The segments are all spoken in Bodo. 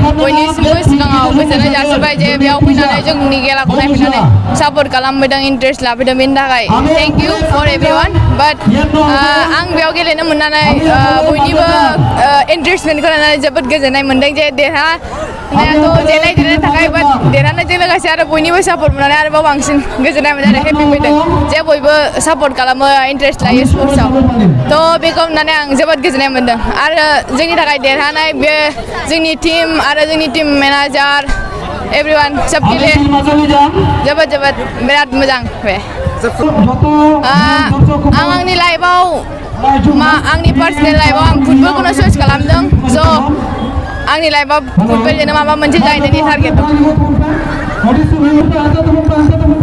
बयनिसिमबो सिगाङाव गोजोननाय जासिबाय जे बेयाव फैनानै जोंनि खेलाखौ नायफैनानै सापर्ट खालामबोदों इन्टारेस्ट लाबोदों बेनि थाखाय थेंक इउ फर एभ्रिवान बाट आं बेयाव गेलेनो मोननानै बयनिबो इन्टारेस्टमेन्टखौ लानानै जोबोद गोजोननाय मोनदों जे देरहानायाथ' जेननाय थाखाय बाट देरहानायजों लोगोसे आरो बयनिबो सापर्ट मोननानै आरोबाव बांसिन गोजोननाय मोनदों आरो हेपि फैदों जे बयबो सापर्ट खालामो इन्टारेस्ट लायो स्पर्ट्सआव थ' बेखौ नुनानै आं जोबोद गोजोननाय मोनदों आरो जोंनि थाखाय देरहानाय बे जोंनि टीम आरो जोंनि टीम मेनेजार एभ्रिवान सब गेले जोबोद बिराद मोजां बे आं आंनि लाइफआव आंनि पार्सनेल लाइफआव आं फुटबलखौनो चुज खालामदों स' आंनि लाइफआव फुटबलजोंनो माबा मोनसे जाहैनायनि टारगेट दं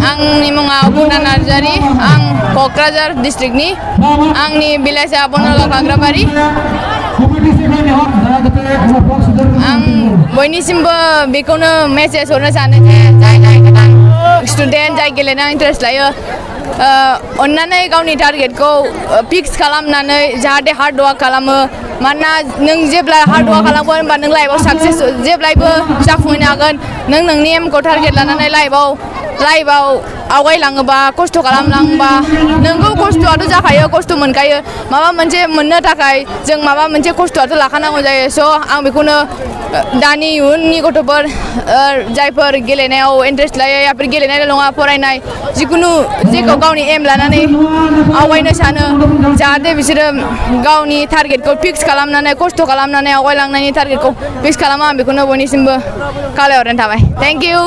आंनि मुङा गुना नार्जारि आं क'क्राझार डिस्ट्रिक्टनि आंनि भिलेजआ बनला खाग्राबारि आं बयनिसिमबो बेखौनो मेसेज हरनो सानो जे जाय गोदान स्टुडेन्ट जाय गेलेनायाव इन्टारेस्ट लायो अन्नानै गावनि टारगेटखौ फिक्स खालामनानै जाहाथे हार्ड वार्क खालामो मानोना नों जेब्ला हार्ड वार्क खालामगोन होनबा नों लाइफआव साक्सेस जेब्लायबो जाफुंहैनो हागोन नों नोंनि एमखौ टारगेट लानानै लाइफआव आवगायलाङोबा खस्थ' खालामलाङोबा नोंगौ खस्थ'आथ' जाखायो खस्थ' मोनखायो माबा मोनसे मोननो थाखाय जों माबा मोनसे खस्थ'आथ' लाखानांगौ जायो स' आं बेखौनो दानि इयुननि गथ'फोर जायफोर गेलेनायाव इन्टारेस्ट लायो याफोर गेलेनायल' नङा फरायनाय जिखुनु जेखौ गावनि एम लानानै आवगायनो सानो जाहाथे बिसोरो गावनि टारगेटखौ फिक्स खालामनानै खस्थ' खालामनानै आवगायलांनायनि टारगेटखौ फिक्स खालामो आं बेखौनो बयनिसिमबो खावलायहरनाय थाबाय थेंक इउ